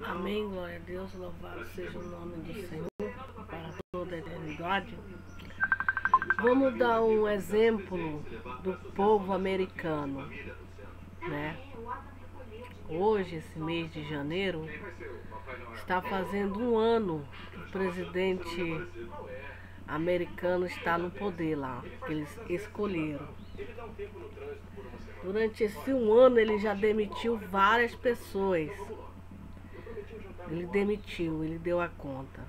Amém, glória a Deus, louvado seja o nome do Senhor para toda a eternidade. Vamos dar um exemplo do povo americano, né? Hoje, esse mês de janeiro, está fazendo um ano que o presidente americano está no poder lá, que eles escolheram. Durante esse um ano ele já demitiu várias pessoas. Ele demitiu, ele deu a conta.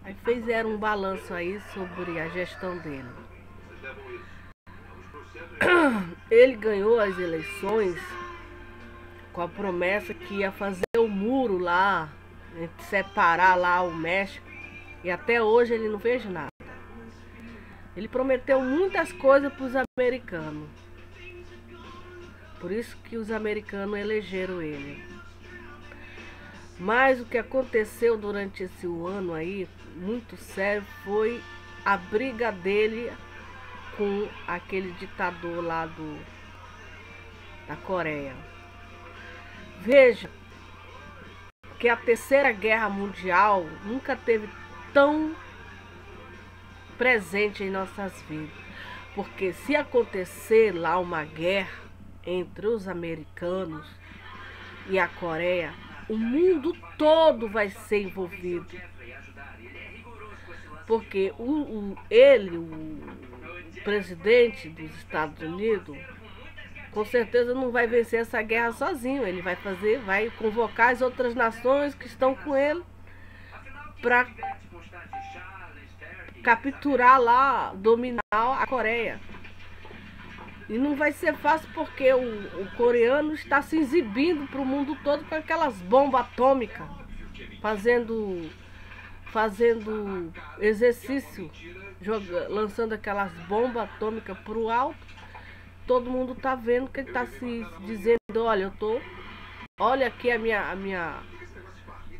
Aí fizeram um balanço aí sobre a gestão dele. Ele ganhou as eleições com a promessa que ia fazer o muro lá, separar lá o México, e até hoje ele não fez nada. Ele prometeu muitas coisas para os americanos. Por isso que os americanos elegeram ele. Mas o que aconteceu durante esse ano aí, muito sério, foi a briga dele com aquele ditador lá da Coreia. Veja que a Terceira Guerra Mundial nunca teve tão presente em nossas vidas. Porque se acontecer lá uma guerra entre os americanos e a Coreia, o mundo todo vai ser envolvido. Porque o presidente dos Estados Unidos, com certeza não vai vencer essa guerra sozinho. Ele vai convocar as outras nações que estão com ele para capturar lá, dominar a Coreia. E não vai ser fácil porque o coreano está se exibindo para o mundo todo com aquelas bombas atômicas, fazendo exercício, lançando aquelas bombas atômicas para o alto. Todo mundo está vendo que ele está se dizendo, olha aqui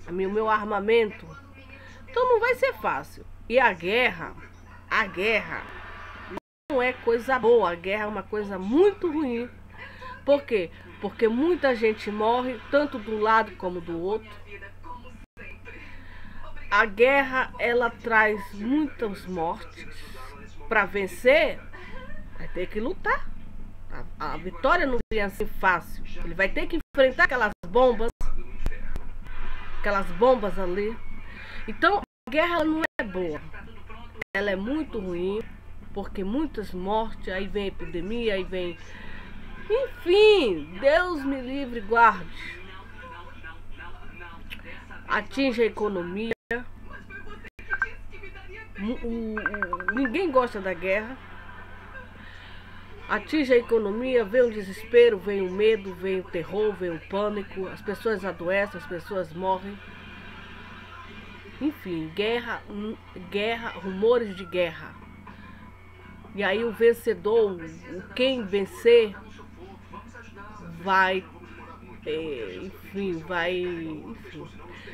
o meu armamento. Então não vai ser fácil. E a guerra não é coisa boa, a guerra é uma coisa muito ruim. Por quê? Porque muita gente morre, tanto de um lado como do outro. A guerra, ela traz muitas mortes. Para vencer, vai ter que lutar. A vitória não é assim fácil. Ele vai ter que enfrentar aquelas bombas ali. Então, a guerra não é boa. Ela é muito ruim. Porque muitas mortes, aí vem epidemia, aí vem... Enfim, Deus me livre e guarde. Atinge a economia. Ninguém gosta da guerra. Atinge a economia, vem o desespero, vem o medo, vem o terror, vem o pânico. As pessoas adoecem, as pessoas morrem. Enfim, guerra, rumores de guerra. E aí o vencedor, quem vencer, vai, enfim.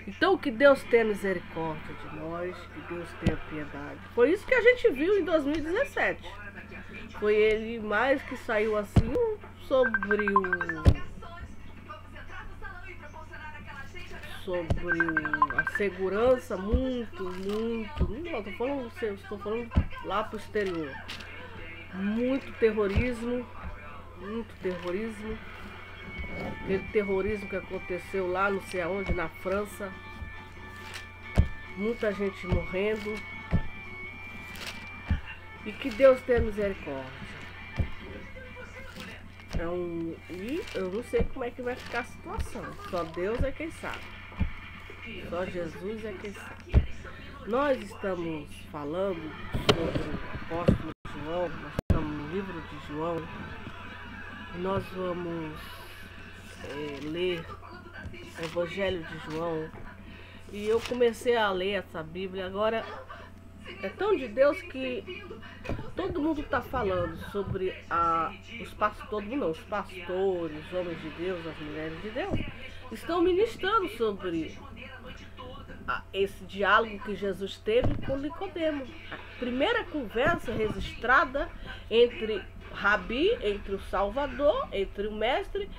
Então que Deus tenha misericórdia de nós, que Deus tenha piedade. Foi isso que a gente viu em 2017. Foi ele mais que saiu assim sobre a segurança, muito. Não, estou falando lá pro exterior. Muito terrorismo. Aquele terrorismo que aconteceu lá, não sei aonde, na França. Muita gente morrendo. E que Deus tenha misericórdia. E eu não sei como é que vai ficar a situação. Só Deus é quem sabe. Só Jesus é quem sabe. Nós estamos falando sobre o apóstolo João. Nós estamos no livro de João. Nós vamos ler o Evangelho de João. E eu comecei a ler essa Bíblia. Agora é tão de Deus que todo mundo está falando sobre os pastores, os homens de Deus, as mulheres de Deus, estão ministrando sobre esse diálogo que Jesus teve com Nicodemo. A primeira conversa registrada entre Rabi, entre o Salvador, entre o Mestre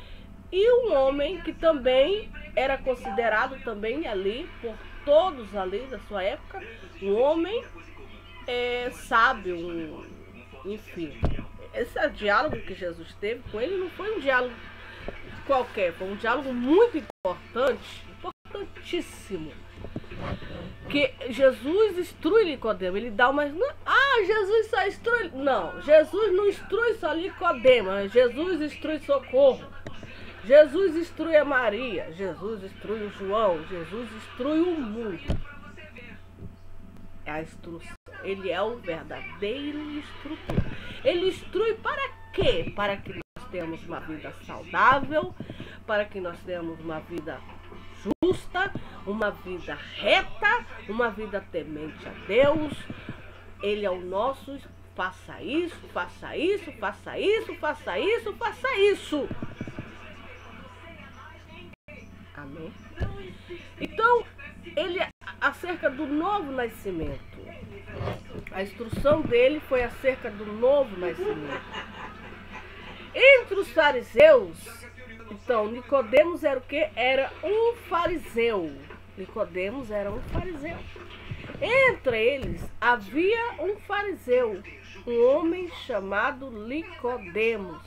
e um homem que também era considerado também ali, por todos ali da sua época, um homem sábio, enfim. Esse diálogo que Jesus teve com ele não foi um diálogo qualquer, foi um diálogo muito importante, importantíssimo. Que Jesus instrui Nicodemo, ele dá uma... Jesus só instrui... Não, Jesus não instrui só Nicodemo, Jesus instrui Socorro. Jesus instrui a Maria, Jesus instrui o João, Jesus instrui o mundo. É a instrução. Ele é o verdadeiro instrutor. Ele instrui para quê? Para que nós tenhamos uma vida saudável, para que nós tenhamos uma vida justa, uma vida reta, uma vida temente a Deus. Ele é o nosso, faça isso, faça isso, faça isso, faça isso, faça isso. Amém? Então, ele, acerca do novo nascimento, a instrução dele foi acerca do novo nascimento. Entre os fariseus, então, Nicodemos era o quê? Era um fariseu. Nicodemos era um fariseu. Entre eles havia um fariseu, um homem chamado Nicodemos,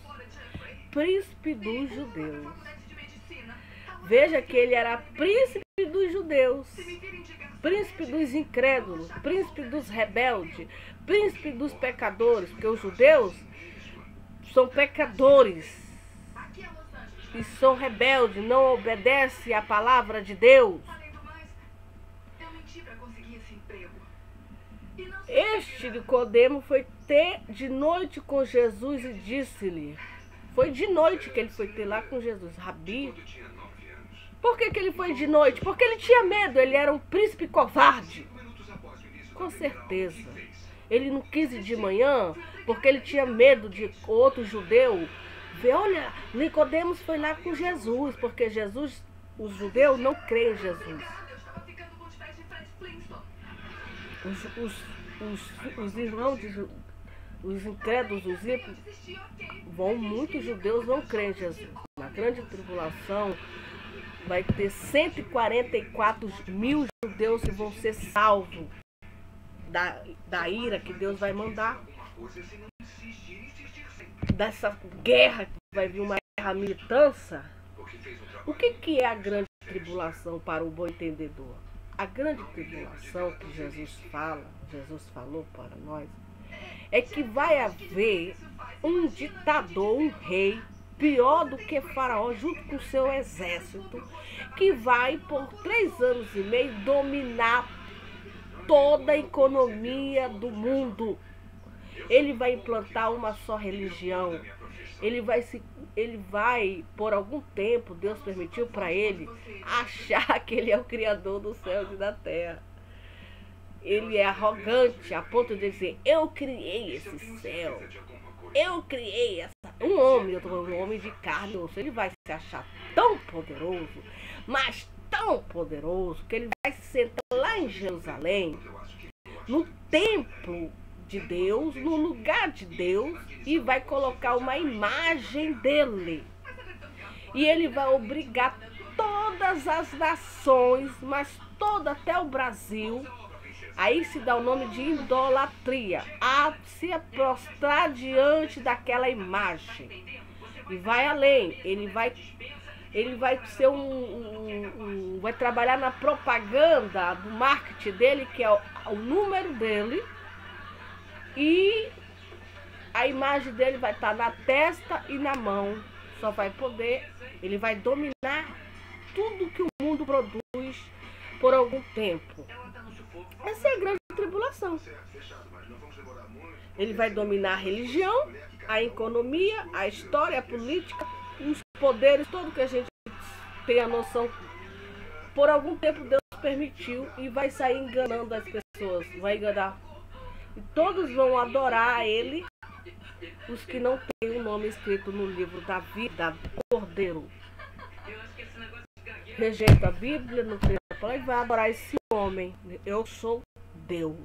príncipe dos judeus. Veja que ele era príncipe dos judeus, príncipe dos incrédulos, príncipe dos rebeldes, príncipe dos pecadores, porque os judeus são pecadores e são rebeldes, não obedecem à palavra de Deus. Este Nicodemo foi ter de noite com Jesus e disse-lhe, foi de noite que ele foi ter lá com Jesus, Rabi. Por que ele foi de noite? Porque ele tinha medo, ele era um príncipe covarde. Com certeza. Ele não quis ir de manhã, porque ele tinha medo de outro judeu ver. Olha, Nicodemos foi lá com Jesus, porque Jesus, os judeus não creem em Jesus. Os irmãos, os incrédulos, os ímpios, muitos judeus não creem em Jesus. Na grande tribulação, vai ter 144 mil judeus que vão ser salvos da ira que Deus vai mandar. Dessa guerra, que vai vir uma guerra militância. O que é a grande tribulação para o bom entendedor? A grande tribulação que Jesus falou para nós, é que vai haver um ditador, um rei, pior do que Faraó, junto com o seu exército, que vai, por 3 anos e meio, dominar toda a economia do mundo. Ele vai implantar uma só religião. Ele vai, por algum tempo, Deus permitiu para ele, achar que ele é o Criador dos céus e da terra. Ele é arrogante, a ponto de dizer, eu criei esse céu. Eu criei um homem, eu tô falando um homem de carne e osso. Ele vai se achar tão poderoso, mas tão poderoso, que ele vai se sentar lá em Jerusalém, no templo de Deus, no lugar de Deus, e vai colocar uma imagem dele. E ele vai obrigar todas as nações, mas toda, até o Brasil, aí se dá o nome de idolatria, a se prostrar diante daquela imagem. E vai além, ele vai ser vai trabalhar na propaganda do marketing dele, que é o número dele, e a imagem dele vai estar na testa e na mão. Só vai poder, ele vai dominar tudo que o mundo produz por algum tempo. Essa é a grande tribulação. Ele vai dominar a religião, a economia, a história, a política, os poderes, tudo que a gente tem a noção. Por algum tempo Deus permitiu, e vai sair enganando as pessoas, vai enganar. E todos vão adorar a ele, os que não têm o nome escrito no livro da vida do Cordeiro. Rejeita a Bíblia, não crê na palavra, e vai adorar esse homem. Eu sou Deus.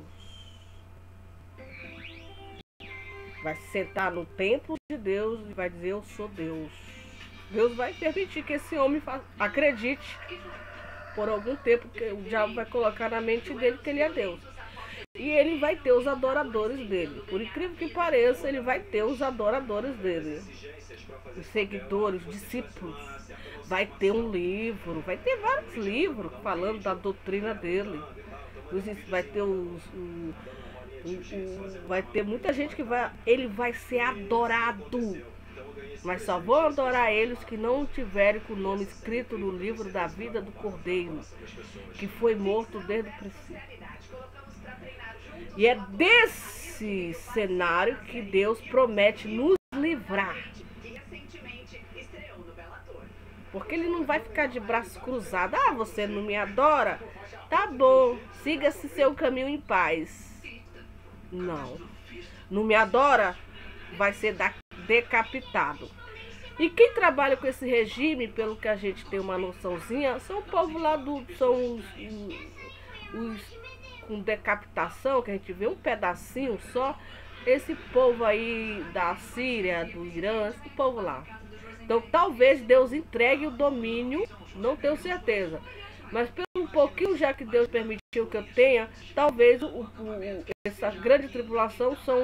Vai se sentar no templo de Deus e vai dizer, eu sou Deus. Deus vai permitir que esse homem acredite por algum tempo, que o diabo vai colocar na mente dele que ele é Deus. E ele vai ter os adoradores dele. Por incrível que pareça, ele vai ter os adoradores dele. Os seguidores, os discípulos. Vai ter um livro, vai ter vários livros falando da doutrina dele. Vai ter vai ter muita gente que ele vai ser adorado. Mas só vão adorar eles que não tiverem com o nome escrito no livro da vida do Cordeiro, que foi morto desde o princípio. E é desse cenário que Deus promete nos livrar. Porque ele não vai ficar de braços cruzados. Ah, você não me adora? Tá bom, siga-se seu caminho em paz. Não. Não me adora? Vai ser decapitado. E quem trabalha com esse regime, pelo que a gente tem uma noçãozinha, são o povo lá são os com decapitação, que a gente vê um pedacinho só. Esse povo aí da Síria, do Irã, esse povo lá. Então talvez Deus entregue o domínio, não tenho certeza. Mas pelo um pouquinho já que Deus permitiu que eu tenha, talvez essa grande tribulação são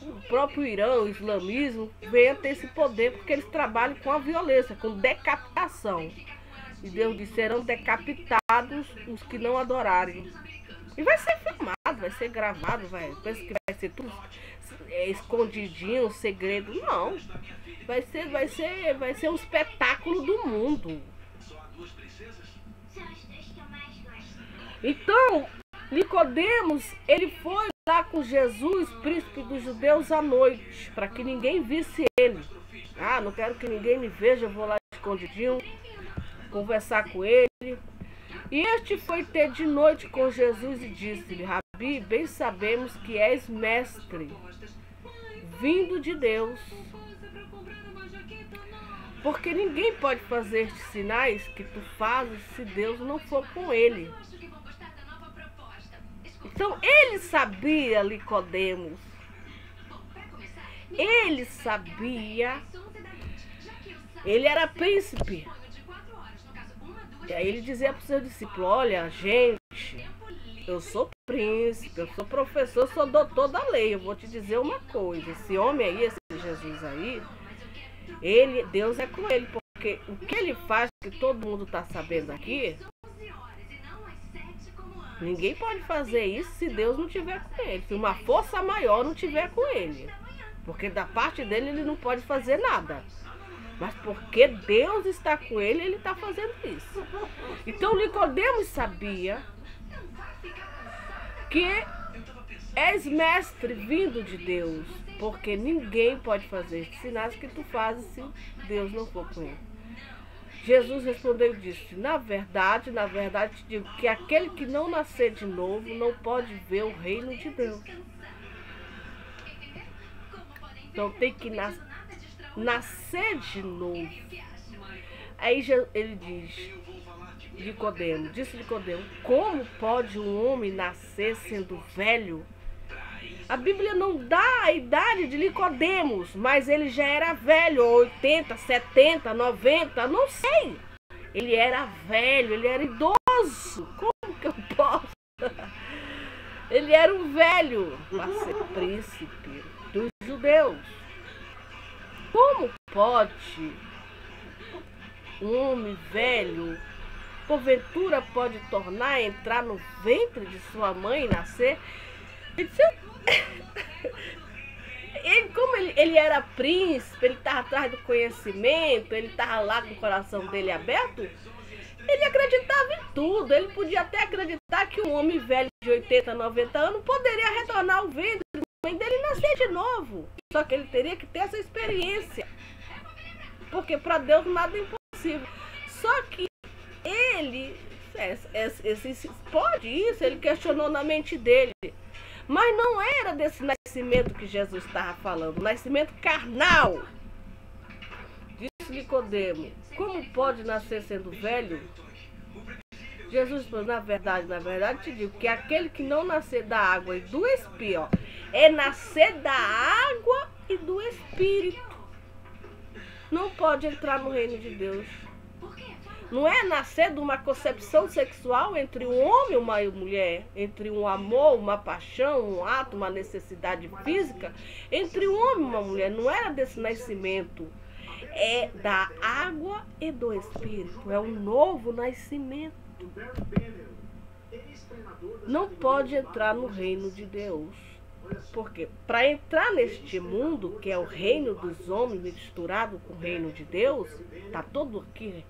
o próprio Irã, o islamismo, venha ter esse poder, porque eles trabalham com a violência, com decapitação. E Deus disse, serão decapitados os que não adorarem. E vai ser filmado, vai ser gravado, pensa que vai ser tudo escondidinho, segredo. Não. Vai ser um espetáculo do mundo. Então, Nicodemos, ele foi lá com Jesus, príncipe dos judeus, à noite, para que ninguém visse ele. Ah, não quero que ninguém me veja, eu vou lá escondidinho, conversar com ele. E este foi ter de noite com Jesus e disse-lhe, Rabi, bem sabemos que és mestre, vindo de Deus. Porque ninguém pode fazer estes sinais que tu fazes se Deus não for com ele. Então, ele sabia, Nicodemos. Ele sabia. Ele era príncipe. E aí ele dizia para os seus discípulos, olha, gente, eu sou príncipe, eu sou professor, eu sou doutor da lei. Eu vou te dizer uma coisa, esse homem aí, esse Jesus aí, Deus é com ele, porque o que ele faz, que todo mundo está sabendo aqui, ninguém pode fazer isso se Deus não estiver com ele, se uma força maior não estiver com ele, porque da parte dele ele não pode fazer nada. Mas porque Deus está com ele, ele está fazendo isso. Então Nicodemos sabia que és mestre vindo de Deus, porque ninguém pode fazer esses sinais que tu fazes se Deus não for com ele. Jesus respondeu e disse, na verdade te digo que aquele que não nascer de novo não pode ver o reino de Deus. Então tem que nascer de novo. Aí ele diz, disse Nicodemo, como pode um homem nascer sendo velho? A Bíblia não dá a idade de Nicodemos, mas ele já era velho, 80, 70, 90, não sei. Ele era velho, ele era idoso. Como que eu posso? Ele era um velho para ser príncipe dos judeus. Como pode um homem velho, porventura pode tornar a entrar no ventre de sua mãe e nascer? Como ele era príncipe, ele estava atrás do conhecimento, ele estava lá com o coração dele aberto, ele acreditava em tudo. Ele podia até acreditar que um homem velho de 80, 90 anos poderia retornar ao ventre da mãe dele e nascer de novo. Só que ele teria que ter essa experiência, porque para Deus nada é impossível. Só que ele pode isso, ele questionou na mente dele. Mas não era desse nascimento que Jesus estava falando, nascimento carnal. Disse Nicodemo, como pode nascer sendo velho? Jesus falou, na verdade te digo que aquele que não nascer da água e do Espírito, é nascer da água e do Espírito. não pode entrar no reino de Deus. Não é nascer de uma concepção sexual entre um homem e uma mulher, entre um amor, uma paixão, um ato, uma necessidade física, entre um homem e uma mulher. Não era desse nascimento. É da água e do Espírito. É um novo nascimento. Não pode entrar no reino de Deus. Porque para entrar neste mundo, que é o reino dos homens misturado com o reino de Deus, está todo aqui.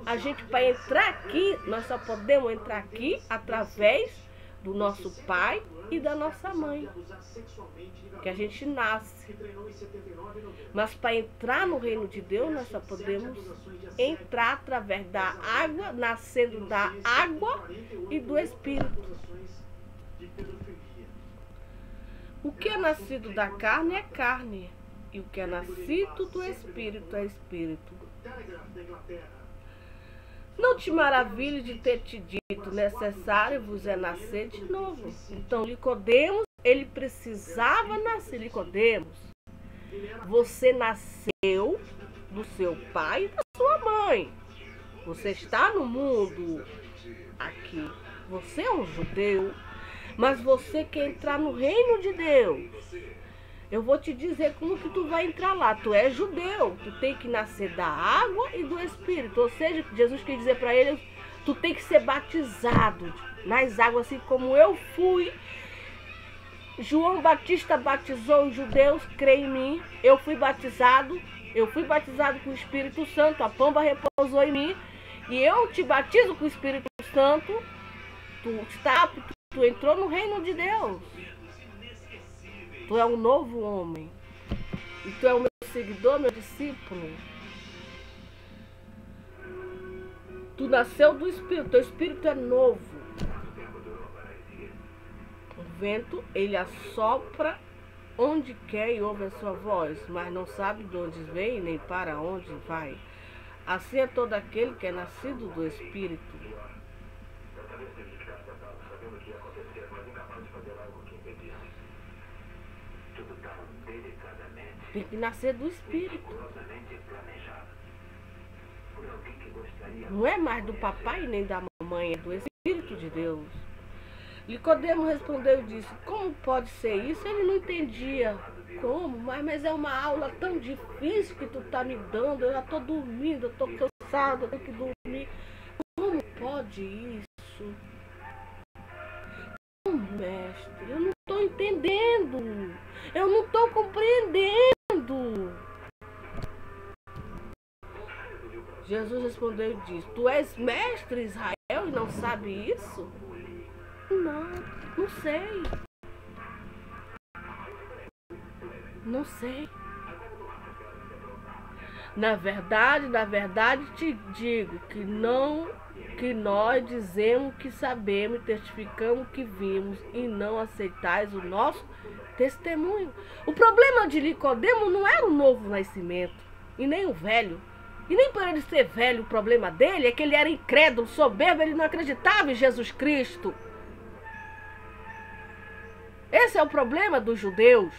A gente, para entrar aqui, nós só podemos entrar aqui através do nosso pai e da nossa mãe, que a gente nasce. Mas para entrar no reino de Deus, nós só podemos entrar através da água, nascendo da água e do Espírito. O que é nascido da carne é carne, e o que é nascido do Espírito é Espírito. Não te maravilhe de ter te dito, necessário vos é nascer de novo. Então, Nicodemos, ele precisava nascer. Nicodemos, você nasceu do seu pai e da sua mãe. Você está no mundo aqui. Você é um judeu, mas você quer entrar no reino de Deus. Eu vou te dizer como que tu vai entrar lá. Tu é judeu, tu tem que nascer da água e do Espírito. Ou seja, Jesus quer dizer para eles, tu tem que ser batizado nas águas, assim como eu fui. João Batista batizou os judeus, crê em mim. Eu fui batizado com o Espírito Santo. A pomba repousou em mim. E eu te batizo com o Espírito Santo. Tu entrou no reino de Deus. Tu é um novo homem. E tu é o meu seguidor, meu discípulo. Tu nasceu do Espírito. Teu Espírito é novo. O vento, ele assopra onde quer e ouve a sua voz, mas não sabe de onde vem nem para onde vai. Assim é todo aquele que é nascido do Espírito. Tem que nascer do Espírito. Não é mais do papai nem da mamãe, é do Espírito de Deus. Nicodemo respondeu e disse, como pode ser isso? Ele não entendia como, mas é uma aula tão difícil que tu tá me dando, eu já tô dormindo, eu tô cansado, eu tenho que dormir. Como pode isso? Mestre, eu não estou entendendo, eu não estou compreendendo. Jesus respondeu e disse, tu és mestre Israel e não sabe isso? Não sei. Não sei. Na verdade te digo que nós dizemos que sabemos, testificamos que vimos e não aceitais o nosso testemunho. O problema de Nicodemo não era o novo nascimento e nem o velho. E nem por ele ser velho, o problema dele é que ele era incrédulo, soberbo, ele não acreditava em Jesus Cristo. Esse é o problema dos judeus.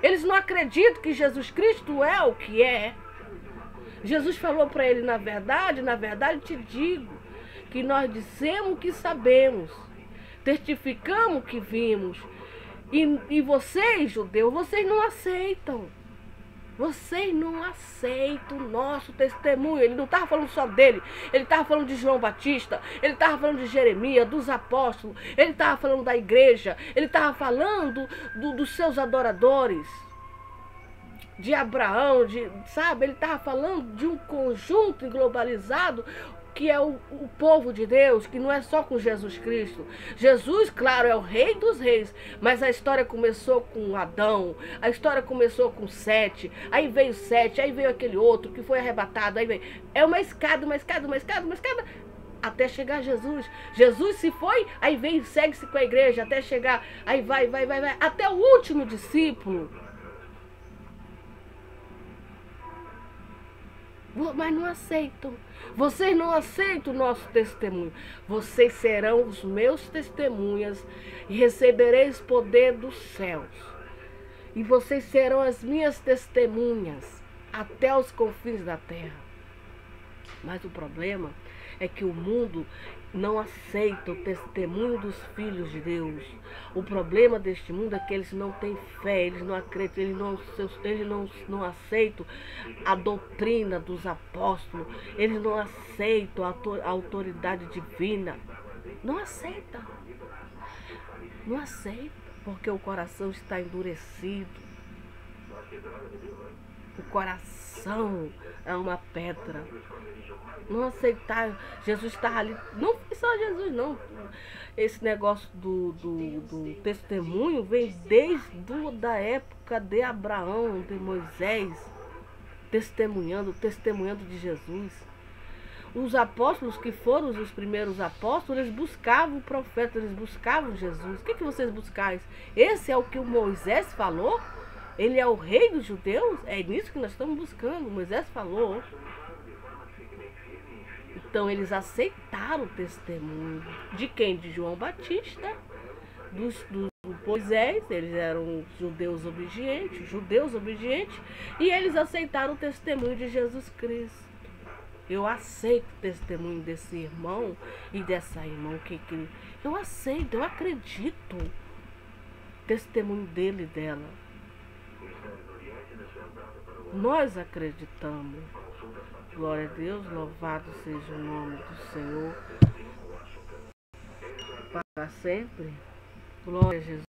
Eles não acreditam que Jesus Cristo é o que é. Jesus falou para ele, na verdade te digo, que nós dissemos que sabemos, testificamos que vimos. E vocês, judeus, vocês não aceitam. Vocês não aceitam o nosso testemunho. Ele não estava falando só dele. Ele estava falando de João Batista. Ele estava falando de Jeremias, dos apóstolos. Ele estava falando da igreja. Ele estava falando dos seus adoradores. De Abraão, sabe? Ele estava falando de um conjunto globalizado que é o povo de Deus, que não é só com Jesus Cristo. Jesus, claro, é o rei dos reis, mas a história começou com Adão, a história começou com Sete, aí veio Sete, aí veio aquele outro que foi arrebatado, aí veio... É uma escada, até chegar Jesus. Jesus se foi, aí veio, segue-se com a igreja, até chegar, aí vai, até o último discípulo. Mas não aceitam. Vocês não aceitam o nosso testemunho. Vocês serão os meus testemunhas e recebereis poder dos céus. E vocês serão as minhas testemunhas. até os confins da terra. Mas o problema é que o mundo não aceita o testemunho dos filhos de Deus. O problema deste mundo é que eles não têm fé, eles não acreditam, eles não aceitam a doutrina dos apóstolos, eles não aceitam a autoridade divina. Não aceita. Não aceita, porque o coração está endurecido. O coração é uma pedra. Não aceitar, Jesus estava ali, não foi só Jesus não. Esse negócio do testemunho vem desde da época de Abraão, de Moisés, testemunhando de Jesus. Os apóstolos que foram os primeiros apóstolos, eles buscavam o profeta, eles buscavam Jesus. O que vocês buscais? Esse é o que o Moisés falou? Ele é o rei dos judeus? É nisso que nós estamos buscando. Moisés falou. Então eles aceitaram o testemunho de quem? De João Batista, do Moisés. Eles eram judeus obedientes, e eles aceitaram o testemunho de Jesus Cristo. Eu aceito o testemunho desse irmão e dessa irmã. Eu aceito, eu acredito. Testemunho dele e dela. Nós acreditamos. Glória a Deus, louvado seja o nome do Senhor para sempre. Glória a Jesus.